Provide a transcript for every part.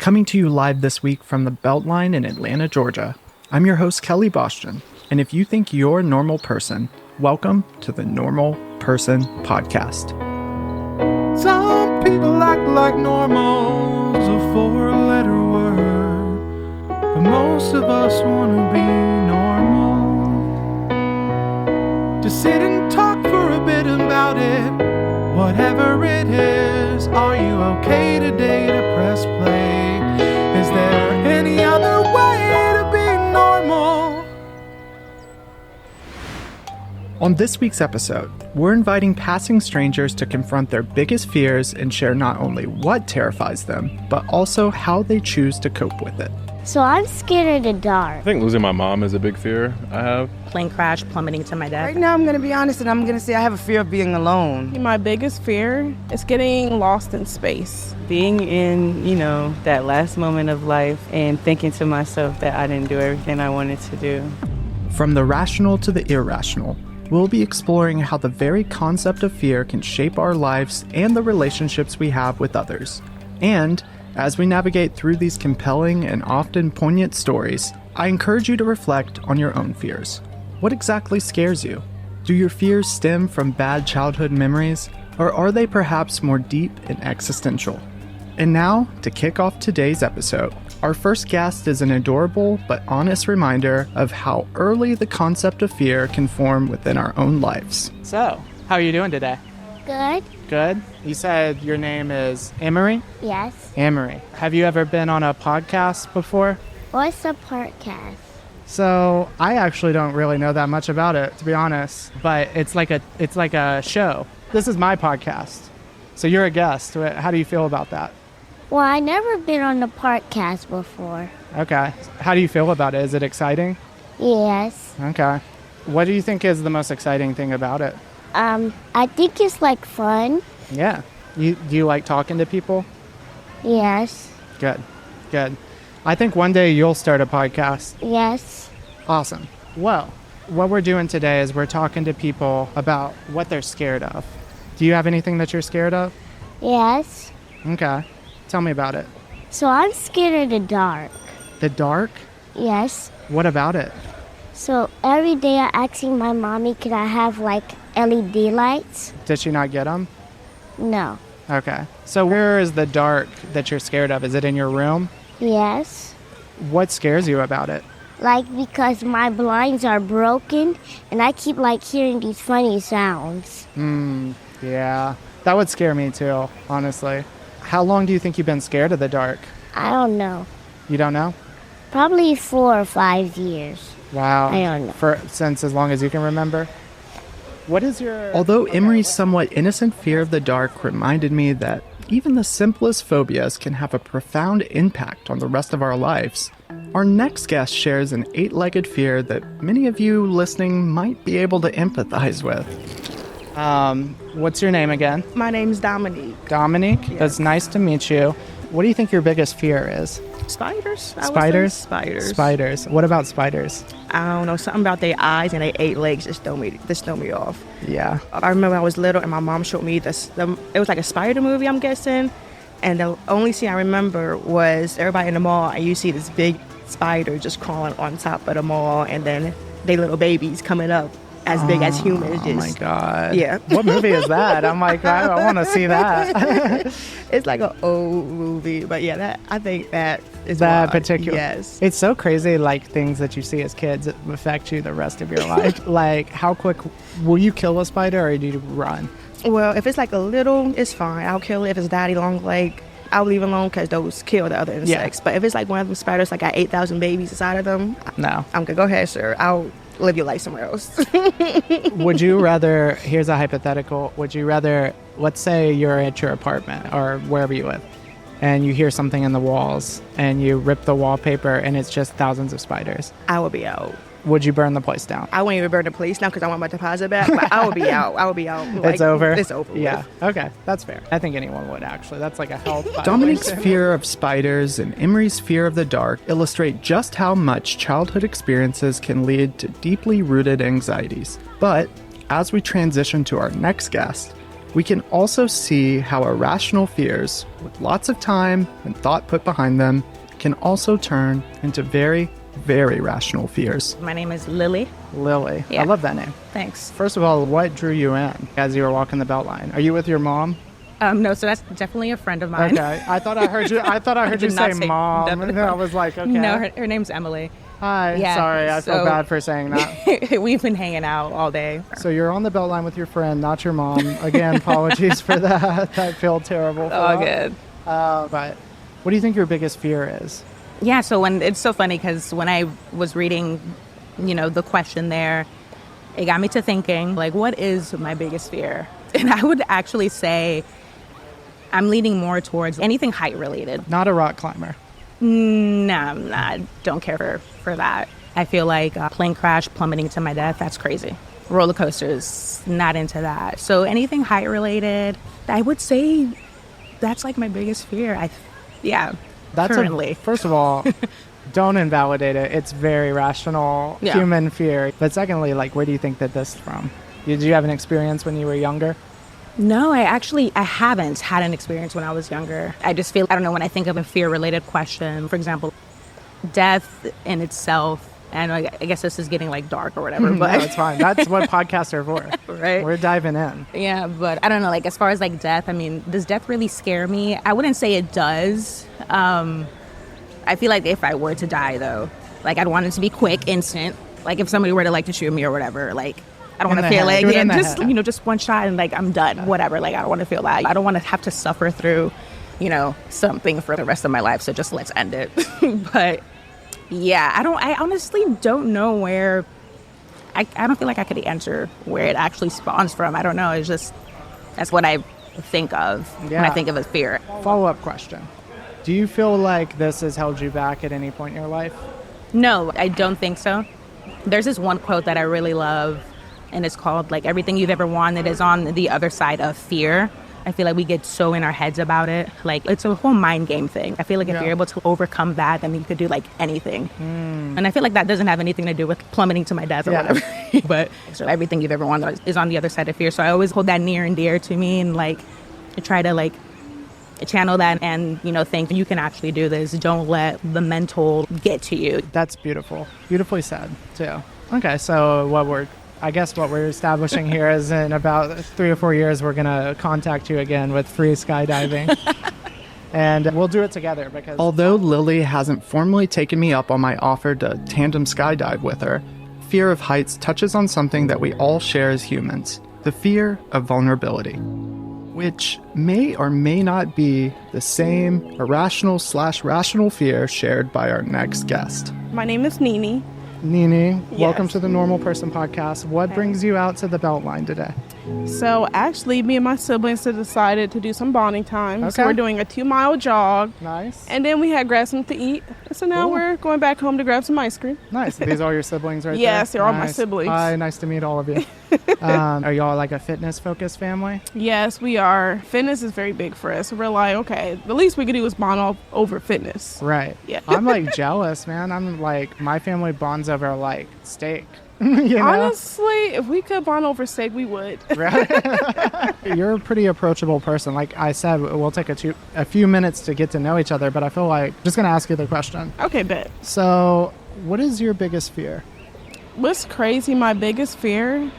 Coming to you live this week from the Beltline in Atlanta, Georgia. I'm your host, Kelley, and if you think you're a normal person, welcome to the Normal Person Podcast. Some people act like normal's a four-letter word, but most of us want to be normal. To sit and talk for a bit about it, whatever it is. Are you okay today to press play? Is there any other way to be normal? On this week's episode, we're inviting passing strangers to confront their biggest fears and share not only what terrifies them, but also how they choose to cope with it. So I'm scared of the dark. I think losing my mom is a big fear I have. Plane crash, plummeting to my death. Right now I'm going to be honest and I'm going to say I have a fear of being alone. My biggest fear is getting lost in space. Being in, that last moment of life and thinking to myself that I didn't do everything I wanted to do. From the rational to the irrational, we'll be exploring how the very concept of fear can shape our lives and the relationships we have with others. And as we navigate through these compelling and often poignant stories, I encourage you to reflect on your own fears. What exactly scares you? Do your fears stem from bad childhood memories, or are they perhaps more deep and existential? And now, to kick off today's episode, our first guest is an adorable but honest reminder of how early the concept of fear can form within our own lives. So, how are you doing today? Good? Good. You said your name is Emery? Yes. Emery. Have you ever been on a podcast before? What's a podcast? So I actually don't really know that much about it, to be honest. But it's like a show. This is my podcast. So you're a guest. How do you feel about that? Well, I never been on the podcast before. Okay. How do you feel about it? Is it exciting? Yes. Okay. What do you think is the most exciting thing about it? I think it's like fun. Yeah. Do you like talking to people? Yes. Good. I think one day you'll start a podcast. Yes. Awesome. Well, what we're doing today is we're talking to people about what they're scared of. Do you have anything that you're scared of? Yes. Okay. Tell me about it. So I'm scared of the dark. The dark? Yes. What about it? So every day I'm asking my mommy, can I have like LED lights? Did she not get them? No. Okay. So where is the dark that you're scared of? Is it in your room? Yes. What scares you about it? Like because my blinds are broken and I keep like hearing these funny sounds. Yeah. That would scare me too, honestly. How long do you think you've been scared of the dark? I don't know. You don't know? Probably 4 or 5 years. Wow. I don't know. Since as long as you can remember? What is your... Although Emery's somewhat innocent fear of the dark reminded me that even the simplest phobias can have a profound impact on the rest of our lives, our next guest shares an 8-legged fear that many of you listening might be able to empathize with. What's your name again? My name's Dominique. Dominique? Yes. It's nice to meet you. What do you think your biggest fear is? Spiders? Spiders. What about spiders? I don't know, something about their eyes and their 8 legs just throw me off. Yeah. I remember I was little and my mom showed me this. It was like a spider movie, I'm guessing. And the only scene I remember was everybody in the mall and you see this big spider just crawling on top of the mall and then they little babies coming up as big as humans. Oh my God. Yeah. What movie is that? I'm like, I want to see that. It's like an old movie, but yeah, I think that is that why. particular. Yes. It's so crazy, like things that you see as kids that affect you the rest of your life. Like, how quick will you kill a spider or do you run? Well, if it's like a little, it's fine. I'll kill it. If it's daddy long leg, I'll leave it alone because those kill the other insects. Yeah. But if it's like one of them spiders, like got 8,000 babies inside of them, no. I'm gonna go ahead, sir. I'll live your life somewhere else. Would you rather, here's a hypothetical, would you rather, let's say you're at your apartment or wherever you live and you hear something in the walls and you rip the wallpaper and it's just thousands of spiders? I will be out. Would you burn the place down? I wouldn't even burn the place down because I want my deposit back, but I would be out. Like, it's over? It's over. Yeah, with. Okay, that's fair. I think anyone would, actually. That's like a health violation. Dominique's fear of spiders and Emery's fear of the dark illustrate just how much childhood experiences can lead to deeply rooted anxieties. But as we transition to our next guest, We can also see how irrational fears, with lots of time and thought put behind them, can also turn into very, very rational fears. My name is Lily. Lily. Yeah. I love that name. Thanks. First of all, what drew you in as you were walking the Beltline? Are you with your mom? No, so that's definitely a friend of mine. Okay. I thought I heard you say mom. Definitely. I was like, okay. No, her name's Emily. Hi. Yeah, Sorry, I feel bad for saying that. We've been hanging out all day. So you're on the Beltline with your friend, not your mom. Again, apologies for that. I feel terrible for All that. good. But what do you think your biggest fear is? Yeah, so when it's so funny because when I was reading, the question there, it got me to thinking, like, what is my biggest fear? And I would actually say I'm leaning more towards anything height related. Not a rock climber. No, I don't care for that. I feel like a plane crash, plummeting to my death, that's crazy. Roller coasters, not into that. So anything height related, I would say that's like my biggest fear. Currently. First of all, don't invalidate it. It's very rational human fear. But secondly, like, where do you think that this is from? Did you have an experience when you were younger? No, I haven't had an experience when I was younger. I just feel, I don't know, when I think of a fear-related question, for example, death in itself, and I guess this is getting like dark or whatever, but no, it's fine. That's what podcasts are for. Right? We're diving in. Yeah, but I don't know, like as far as like death, I mean, does death really scare me? I wouldn't say it does. I feel like if I were to die though, like I'd want it to be quick, instant. Like if somebody were to like to shoot me or whatever, like I don't want to feel like just one shot and like I'm done, whatever. Like I don't want to feel that. I don't want to have to suffer through, something for the rest of my life. So just let's end it. But yeah, I honestly don't know where. I don't feel like I could answer where it actually spawns from. I don't know. It's just that's what I think of when I think of a fear. Follow-up question: do you feel like this has held you back at any point in your life? No, I don't think so. There's this one quote that I really love. And it's called, like, everything you've ever wanted is on the other side of fear. I feel like we get so in our heads about it. Like, it's a whole mind game thing. I feel like if you're able to overcome that, then you could do, like, anything. And I feel like that doesn't have anything to do with plummeting to my death or whatever. But so everything you've ever wanted is on the other side of fear. So I always hold that near and dear to me and, like, I try to, like, channel that and, think you can actually do this. Don't let the mental get to you. That's beautiful. Beautifully said, too. Okay, so what we're establishing here is in about 3 or 4 years, we're going to contact you again with free skydiving. And we'll do it together because although Lily hasn't formally taken me up on my offer to tandem skydive with her, fear of heights touches on something that we all share as humans, the fear of vulnerability, which may or may not be the same irrational/rational fear shared by our next guest. My name is Nini. Nini, welcome to the Normal Person Podcast. What brings you out to the Beltline today? So actually, me and my siblings have decided to do some bonding time. Okay. So we're doing a 2-mile jog. Nice. And then we had grabbed something to eat. So now we're going back home to grab some ice cream. Nice. These are all your siblings right yes, there? They're all my siblings. Hi, nice to meet all of you. Are y'all like a fitness-focused family? Yes, we are. Fitness is very big for us. So we're like, okay, the least we could do is bond over fitness. Right. Yeah. I'm like jealous, man. I'm like, my family bonds over like steak. You know? Honestly, if we could bond over steak, we would. Right? You're a pretty approachable person. Like I said, we'll take a few minutes to get to know each other, but I feel like I'm just going to ask you the question. Okay, bet. So what is your biggest fear? What's crazy, my biggest fear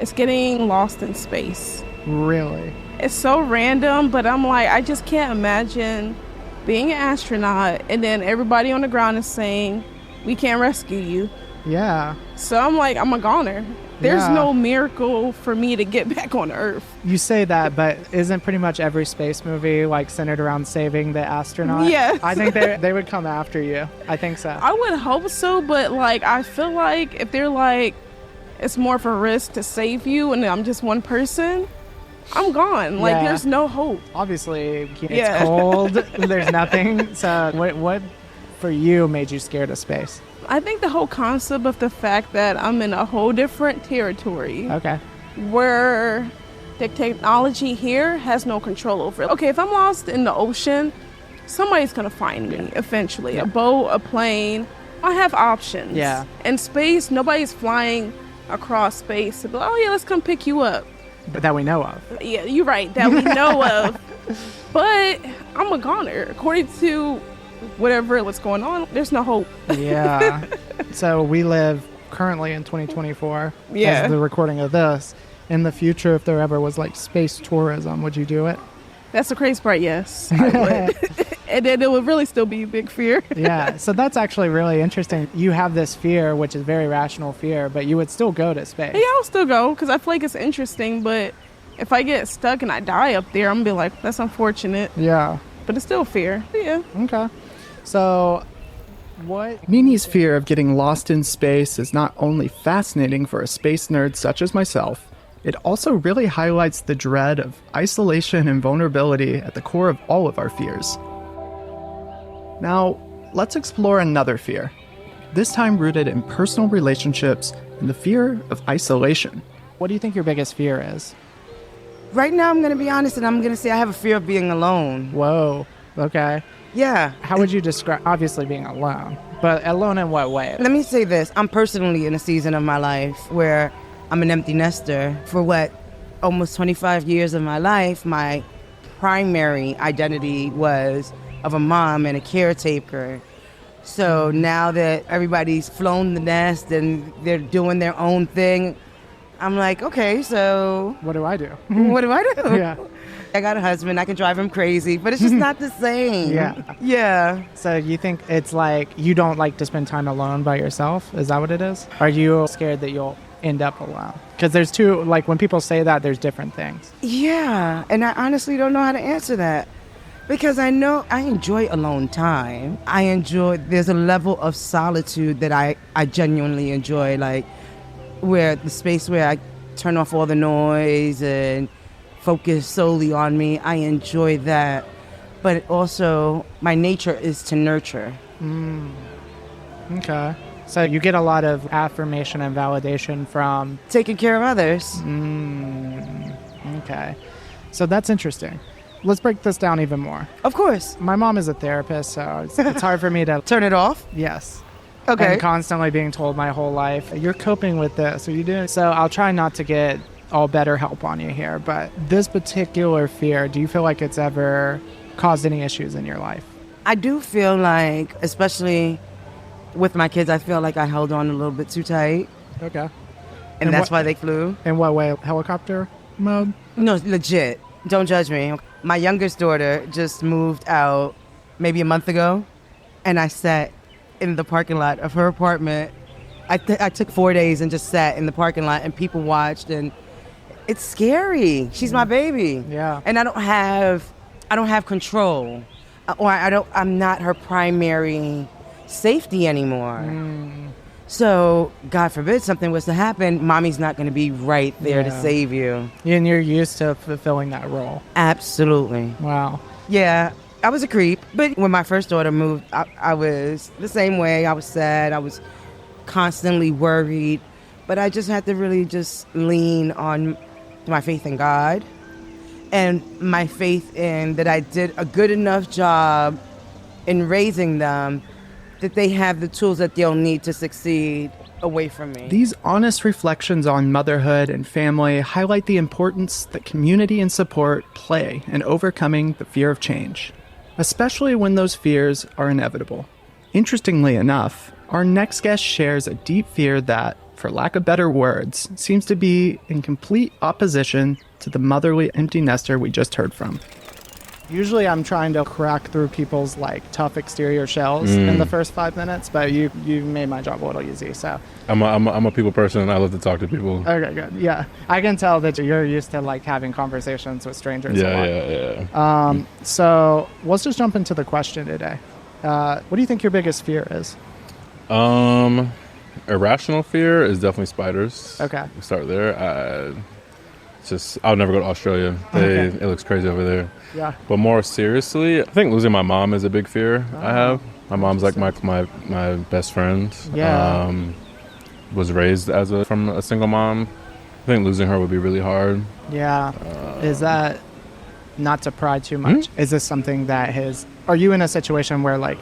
is getting lost in space. Really? It's so random, but I'm like, I just can't imagine being an astronaut and then everybody on the ground is saying, we can't rescue you. Yeah. So I'm like, I'm a goner. There's no miracle for me to get back on Earth. You say that, but isn't pretty much every space movie like centered around saving the astronaut? Yes. I think they would come after you. I think so. I would hope so, but like I feel like if they're like, it's more of a risk to save you and I'm just one person, I'm gone. Like there's no hope. Obviously, it's cold. There's nothing. So what for you made you scared of space? I think the whole concept of the fact that I'm in a whole different territory. Okay. Where the technology here has no control over it. Okay, if I'm lost in the ocean, somebody's going to find me eventually. A boat, a plane. I have options. Yeah. In space, nobody's flying across space to be like, oh yeah, let's come pick you up. that we know of. Yeah, you're right, that we know of. But I'm a goner. According to what's going on, there's no hope. Yeah. So we live currently in 2024 Yeah. as the recording of this. In the future, if there ever was like space tourism, would you do it? That's the crazy part, yes. I would. And then it would really still be a big fear. Yeah. So that's actually really interesting. You have this fear, which is very rational fear, but you would still go to space. Yeah, I'll still go because I feel like it's interesting. But if I get stuck and I die up there, I'm going to be like, that's unfortunate. Yeah. But it's still fear. Yeah. Okay. So what Nini's fear of getting lost in space is not only fascinating for a space nerd such as myself, it also really highlights the dread of isolation and vulnerability at the core of all of our fears. Now, let's explore another fear, this time rooted in personal relationships and the fear of isolation. What do you think your biggest fear is? Right now, I'm going to be honest, and I'm going to say I have a fear of being alone. Whoa, okay. Yeah. How would you describe, obviously being alone, but alone in what way? Let me say this. I'm personally in a season of my life where I'm an empty nester. For almost 25 years of my life, my primary identity was of a mom and a caretaker. So now that everybody's flown the nest and they're doing their own thing, I'm like, okay, so What do I do? what do I do? Yeah. I got a husband, I can drive him crazy, but it's just not the same. Yeah. Yeah. So you think it's like you don't like to spend time alone by yourself? Is that what it is? Are you scared that you'll end up alone? Because there's two, like when people say that, there's different things. Yeah, and I honestly don't know how to answer that. Because I know I enjoy alone time. There's a level of solitude that I genuinely enjoy, like where the space where I turn off all the noise and focus solely on me. I enjoy that. But also, my nature is to nurture. Okay. So you get a lot of affirmation and validation from... Taking care of others. Okay. So that's interesting. Let's break this down even more. Of course. My mom is a therapist, so it's hard for me to... Turn it off? Yes. Okay. And constantly being told my whole life, you're coping with this, are you doing? So I'll try not to get all better help on you here, but this particular fear, do you feel like it's ever caused any issues in your life? I do feel like, especially with my kids, I feel like I held on a little bit too tight. Okay. And that's why they flew. In what way? Helicopter mode? No, legit. Don't judge me. My youngest daughter just moved out maybe a month ago, and I sat in the parking lot of her apartment. I took 4 days and just sat in the parking lot, and people watched, and it's scary. She's my baby. Yeah. And I don't have control, or I'm not her primary safety anymore. So, God forbid something was to happen, mommy's not going to be right there to save you. And you're used to fulfilling that role. Absolutely. Wow. Yeah, I was a creep. But when my first daughter moved, I was the same way. I was sad. I was constantly worried. But I just had to really just lean on my faith in God and my faith in that I did a good enough job in raising them that they have the tools that they'll need to succeed away from me. These honest reflections on motherhood and family highlight the importance that community and support play in overcoming the fear of change, especially when those fears are inevitable. Interestingly enough, our next guest shares a deep fear that, for lack of better words, seems to be in complete opposition to the motherly empty nester we just heard from. Usually I'm trying to crack through people's like tough exterior shells in the first 5 minutes, but you made my job a little easy, so. I'm a people person and I love to talk to people. Okay, good. Yeah. I can tell that you're used to like having conversations with strangers a lot. Yeah. So let's just jump into the question today. What do you think your biggest fear is? Irrational fear is definitely spiders. Okay. We start there. I'll never go to Australia. It looks crazy over there. Yeah. But more seriously, I think losing my mom is a big fear I have. My mom's like my best friend. Yeah. Was raised from a single mom. I think losing her would be really hard. Yeah. Is that, not to pry too much, is this something that are you in a situation where like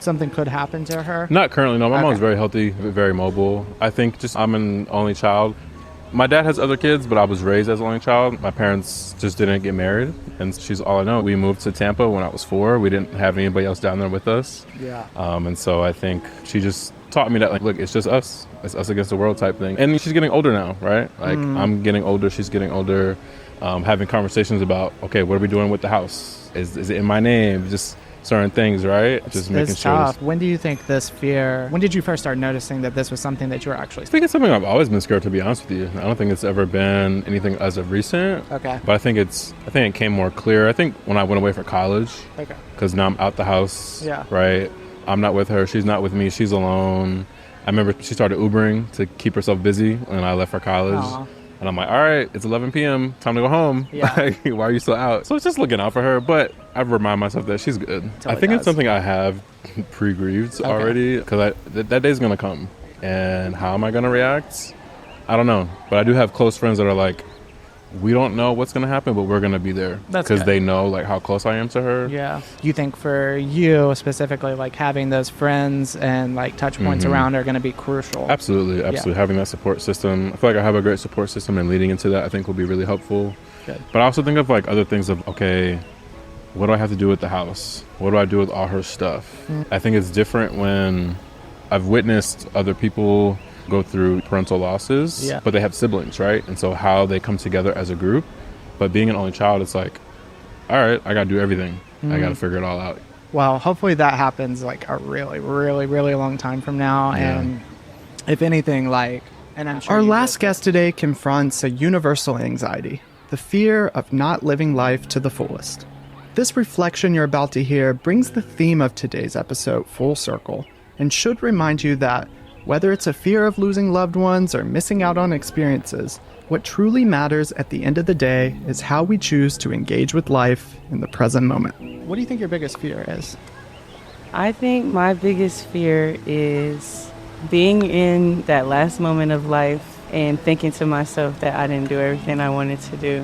something could happen to her? Not currently, no. My mom's very healthy, very mobile. I think I'm an only child. My dad has other kids, but I was raised as an only child. My parents just didn't get married, and she's all I know. We moved to Tampa when I was 4. We didn't have anybody else down there with us. Yeah. And so I think she just taught me that, like, look, it's just us. It's us against the world type thing. And she's getting older now, right? Like, I'm getting older, she's getting older. Having conversations about, okay, what are we doing with the house? Is it in my name? Just certain things, right? Just making it's sure. Tough. When do you think this fear, when did you first start noticing that this was something that you were actually... I think it's something I've always been scared, to be honest with you. I don't think it's ever been anything as of recent. Okay. But I think it came more clear. I think when I went away for college. Okay. Because now I'm out the house. Yeah. Right? I'm not with her. She's not with me. She's alone. I remember she started Ubering to keep herself busy when I left for college. Aww. And I'm like, all right, it's 11 p.m. Time to go home. Yeah. Like, why are you still out? So it's just looking out for her. But I remind myself that she's good. I think it's something I have pre-grieved already. Because that day's going to come. And how am I going to react? I don't know. But I do have close friends that are like, we don't know what's going to happen, but we're going to be there. Because they know like how close I am to her. Yeah. You think for you specifically, like having those friends and like touch points around are going to be crucial? Absolutely. Yeah. Having that support system. I feel like I have a great support system, and leading into that I think will be really helpful. Good. But I also think of like other things of, okay, what do I have to do with the house? What do I do with all her stuff? I think it's different when I've witnessed other people go through parental losses, but they have siblings, right? And so how they come together as a group. But being an only child, it's like, all right, I got to do everything. I got to figure it all out. Well, hopefully that happens like a really, really, really long time from now. Yeah. And if anything, like, and I'm sure our last guest today confronts a universal anxiety, the fear of not living life to the fullest. This reflection you're about to hear brings the theme of today's episode full circle and should remind you that whether it's a fear of losing loved ones or missing out on experiences, what truly matters at the end of the day is how we choose to engage with life in the present moment. What do you think your biggest fear is? I think my biggest fear is being in that last moment of life and thinking to myself that I didn't do everything I wanted to do.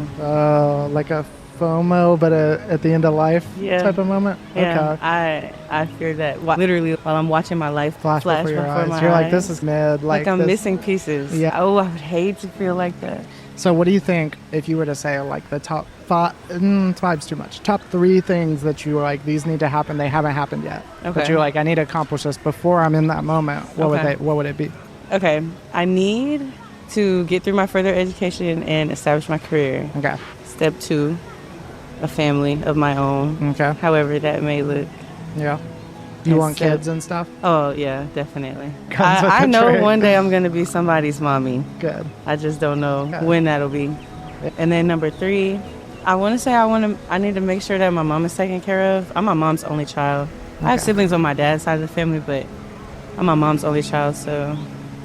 Like a FOMO, but at the end of life type of moment? Yeah, okay. I fear that literally while I'm watching my life flash before your eyes. You're eyes. Like, this is mad. Like I'm missing pieces. Yeah. Oh, I would hate to feel like that. So what do you think if you were to say like the top five's too much, top 3 things that you were like, these need to happen, they haven't happened yet, but you're like, I need to accomplish this before I'm in that moment, what would it be? Okay, I need to get through my further education and establish my career. Okay. Step 2, a family of my own. Okay. However that may look. Yeah. You want kids and stuff? Oh, yeah, definitely. I know one day I'm going to be somebody's mommy. Good. I just don't know when that'll be. And then number 3, I want to say I need to make sure that my mom is taken care of. I'm my mom's only child. I have siblings on my dad's side of the family, but I'm my mom's only child, so.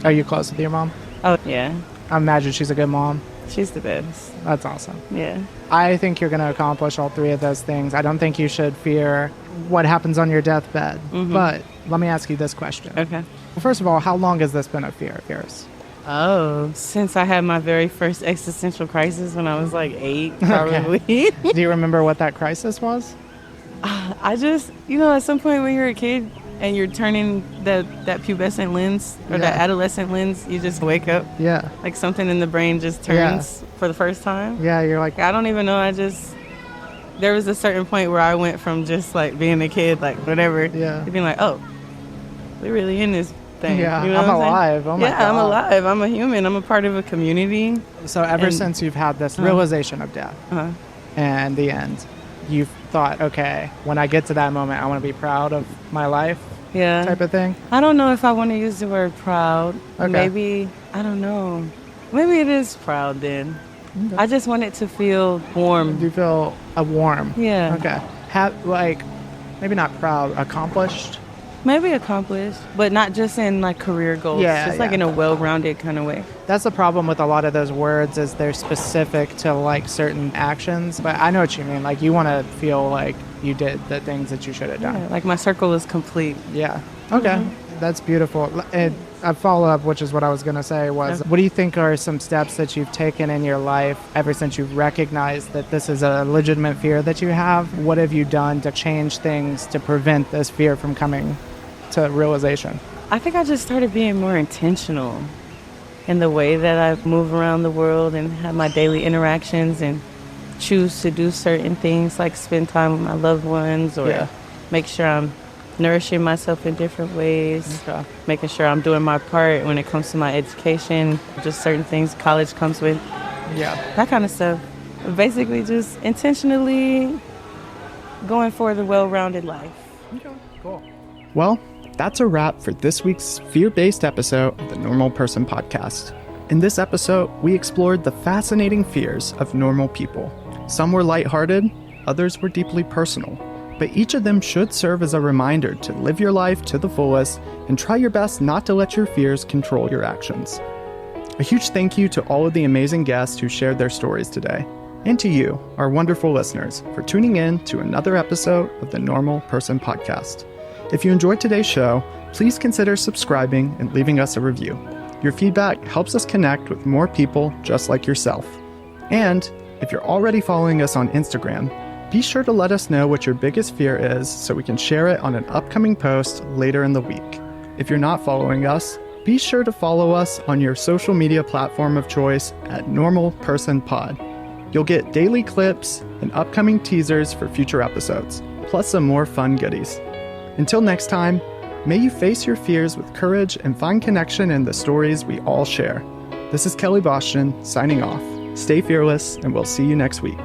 Are you close with your mom? Oh, yeah. I imagine she's a good mom. She's the best. That's awesome. Yeah. I think you're going to accomplish all 3 of those things. I don't think you should fear what happens on your deathbed. But let me ask you this question. Okay. Well, first of all, how long has this been a fear of yours? Oh, since I had my very first existential crisis when I was like 8, probably. Do you remember what that crisis was? I just, at some point when you're a kid and you're turning that pubescent lens or that adolescent lens, you just wake up. Yeah. Like something in the brain just turns for the first time. Yeah, you're like... I don't even know, there was a certain point where I went from just like being a kid, like whatever, to being like, oh, we're really in this thing. Yeah, you know I'm alive. Oh my God. I'm alive. I'm a human. I'm a part of a community. So ever since you've had this realization of death and the end, you've thought, okay, when I get to that moment, I want to be proud of my life type of thing? I don't know if I want to use the word proud. Okay. Maybe, I don't know. Maybe it is proud then. Okay. I just want it to feel warm. Do you feel warm? Yeah. Okay. Maybe not proud, accomplished? Maybe accomplished, but not just in like career goals. Yeah, just like in a well-rounded kind of way. That's the problem with a lot of those words is they're specific to like certain actions. But I know what you mean. Like you want to feel like you did the things that you should have done. Yeah, like my circle is complete. Yeah. Okay. That's beautiful. And a follow-up, which is what I was going to say, was what do you think are some steps that you've taken in your life ever since you've recognized that this is a legitimate fear that you have? What have you done to change things to prevent this fear from coming to realization? I think I just started being more intentional. in the way that I move around the world and have my daily interactions and choose to do certain things like spend time with my loved ones or make sure I'm nourishing myself in different ways, making sure I'm doing my part when it comes to my education, just certain things college comes with, that kind of stuff. Basically just intentionally going for the well-rounded life. Okay, cool. Well, that's a wrap for this week's fear-based episode of the Normal Person Podcast. In this episode, we explored the fascinating fears of normal people. Some were lighthearted, others were deeply personal, but each of them should serve as a reminder to live your life to the fullest and try your best not to let your fears control your actions. A huge thank you to all of the amazing guests who shared their stories today, and to you, our wonderful listeners, for tuning in to another episode of the Normal Person Podcast. If you enjoyed today's show, please consider subscribing and leaving us a review. Your feedback helps us connect with more people just like yourself. And if you're already following us on Instagram, be sure to let us know what your biggest fear is so we can share it on an upcoming post later in the week. If you're not following us, be sure to follow us on your social media platform of choice at Normal Person Pod. You'll get daily clips and upcoming teasers for future episodes, plus some more fun goodies. Until next time, may you face your fears with courage and find connection in the stories we all share. This is Kelley Boston signing off. Stay fearless, and we'll see you next week.